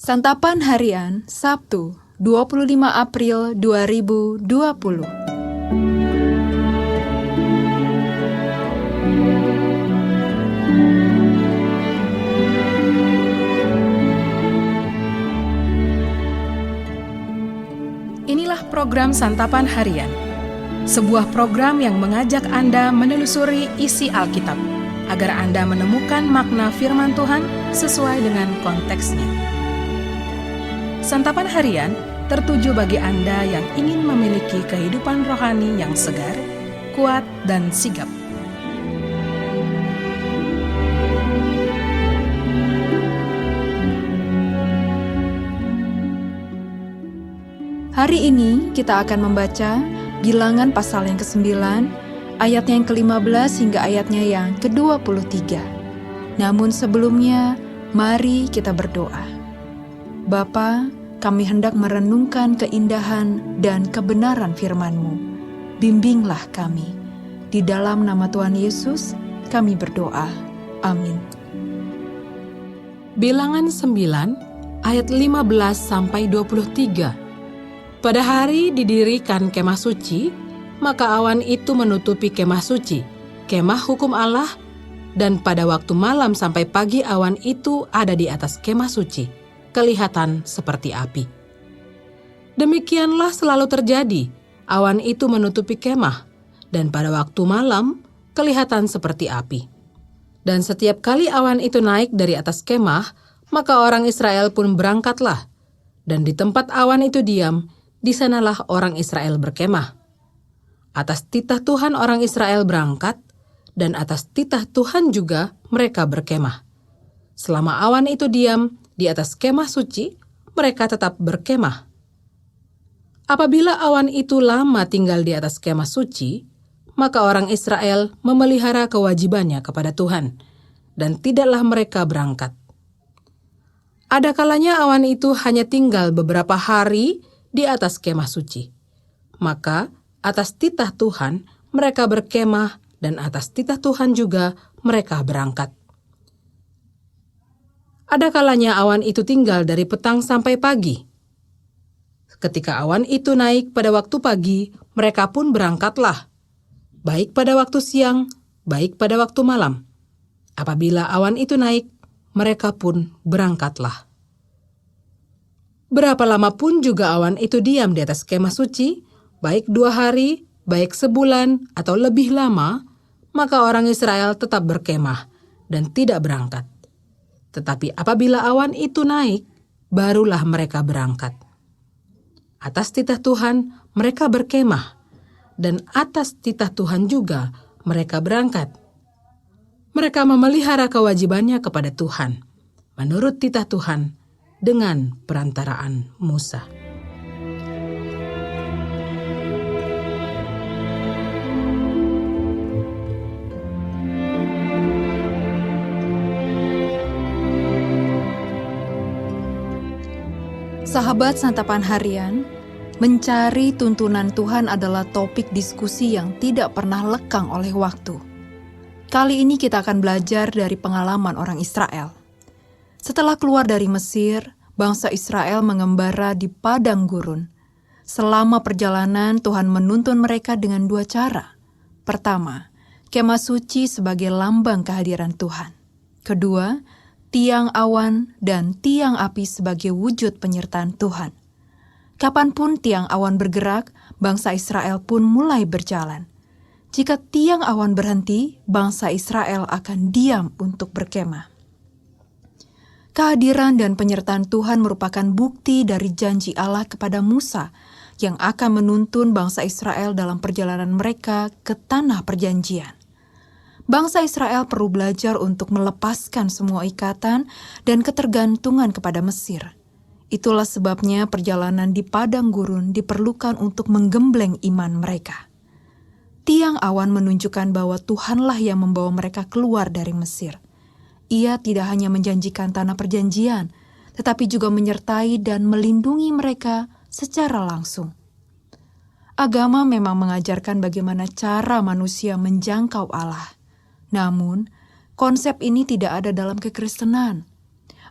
Santapan Harian Sabtu, 25 April 2020. Inilah program Santapan Harian, sebuah program yang mengajak Anda menelusuri isi Alkitab, agar Anda menemukan makna firman Tuhan sesuai dengan konteksnya. Santapan Harian tertuju bagi Anda yang ingin memiliki kehidupan rohani yang segar, kuat, dan sigap. Hari ini kita akan membaca Bilangan pasal yang ke-9, ayatnya yang ke-15 hingga ayatnya yang ke-23. Namun sebelumnya, mari kita berdoa. Bapa, kami hendak merenungkan keindahan dan kebenaran firman-Mu. Bimbinglah kami. Di dalam nama Tuhan Yesus, kami berdoa. Amin. Bilangan 9, ayat 15-23. Pada hari didirikan kemah suci, maka awan itu menutupi kemah suci, kemah hukum Allah, dan pada waktu malam sampai pagi awan itu ada di atas kemah suci, kelihatan seperti api. Demikianlah selalu terjadi, awan itu menutupi kemah, dan pada waktu malam kelihatan seperti api. Dan setiap kali awan itu naik dari atas kemah, maka orang Israel pun berangkatlah, dan di tempat awan itu diam, di sanalah orang Israel berkemah. Atas titah Tuhan orang Israel berangkat, dan atas titah Tuhan juga mereka berkemah. Selama awan itu diam di atas kemah suci, mereka tetap berkemah. Apabila awan itu lama tinggal di atas kemah suci, maka orang Israel memelihara kewajibannya kepada Tuhan, dan tidaklah mereka berangkat. Ada kalanya awan itu hanya tinggal beberapa hari di atas kemah suci. Maka atas titah Tuhan mereka berkemah, dan atas titah Tuhan juga mereka berangkat. Ada kalanya awan itu tinggal dari petang sampai pagi. Ketika awan itu naik pada waktu pagi, mereka pun berangkatlah, baik pada waktu siang, baik pada waktu malam. Apabila awan itu naik, mereka pun berangkatlah. Berapa lama pun juga awan itu diam di atas kemah suci, baik 2 hari, baik sebulan, atau lebih lama, maka orang Israel tetap berkemah dan tidak berangkat. Tetapi apabila awan itu naik, barulah mereka berangkat. Atas titah Tuhan mereka berkemah, dan atas titah Tuhan juga mereka berangkat. Mereka memelihara kewajibannya kepada Tuhan, menurut titah Tuhan, dengan perantaraan Musa. Sahabat Santapan Harian, mencari tuntunan Tuhan adalah topik diskusi yang tidak pernah lekang oleh waktu. Kali ini kita akan belajar dari pengalaman orang Israel. Setelah keluar dari Mesir, bangsa Israel mengembara di padang gurun. Selama perjalanan, Tuhan menuntun mereka dengan 2 cara. Pertama, kemah suci sebagai lambang kehadiran Tuhan. Kedua, tiang awan dan tiang api sebagai wujud penyertaan Tuhan. Kapanpun tiang awan bergerak, bangsa Israel pun mulai berjalan. Jika tiang awan berhenti, bangsa Israel akan diam untuk berkemah. Kehadiran dan penyertaan Tuhan merupakan bukti dari janji Allah kepada Musa yang akan menuntun bangsa Israel dalam perjalanan mereka ke tanah perjanjian. Bangsa Israel perlu belajar untuk melepaskan semua ikatan dan ketergantungan kepada Mesir. Itulah sebabnya perjalanan di padang gurun diperlukan untuk menggembleng iman mereka. Tiang awan menunjukkan bahwa Tuhanlah yang membawa mereka keluar dari Mesir. Ia tidak hanya menjanjikan tanah perjanjian, tetapi juga menyertai dan melindungi mereka secara langsung. Agama memang mengajarkan bagaimana cara manusia menjangkau Allah. Namun, konsep ini tidak ada dalam kekristenan.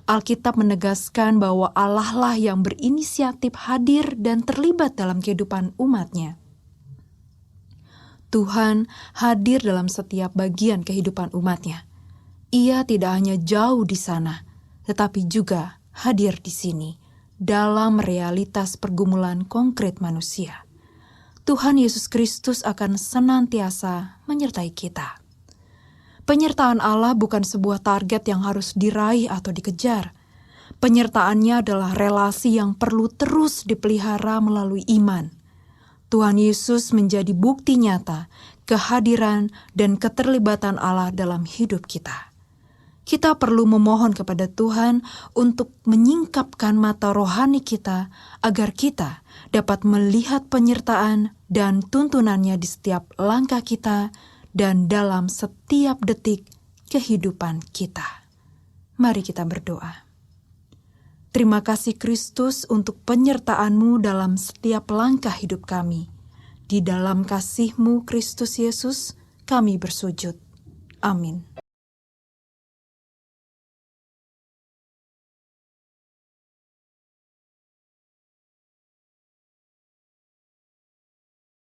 Alkitab menegaskan bahwa Allah lah yang berinisiatif hadir dan terlibat dalam kehidupan umat-Nya. Tuhan hadir dalam setiap bagian kehidupan umat-Nya. Ia tidak hanya jauh di sana, tetapi juga hadir di sini, dalam realitas pergumulan konkret manusia. Tuhan Yesus Kristus akan senantiasa menyertai kita. Penyertaan Allah bukan sebuah target yang harus diraih atau dikejar. Penyertaannya adalah relasi yang perlu terus dipelihara melalui iman. Tuhan Yesus menjadi bukti nyata kehadiran dan keterlibatan Allah dalam hidup kita. Kita perlu memohon kepada Tuhan untuk menyingkapkan mata rohani kita agar kita dapat melihat penyertaan dan tuntunannya di setiap langkah kita dan dalam setiap detik kehidupan kita. Mari kita berdoa. Terima kasih Kristus untuk penyertaan-Mu dalam setiap langkah hidup kami. Di dalam kasih-Mu Kristus Yesus, kami bersujud. Amin.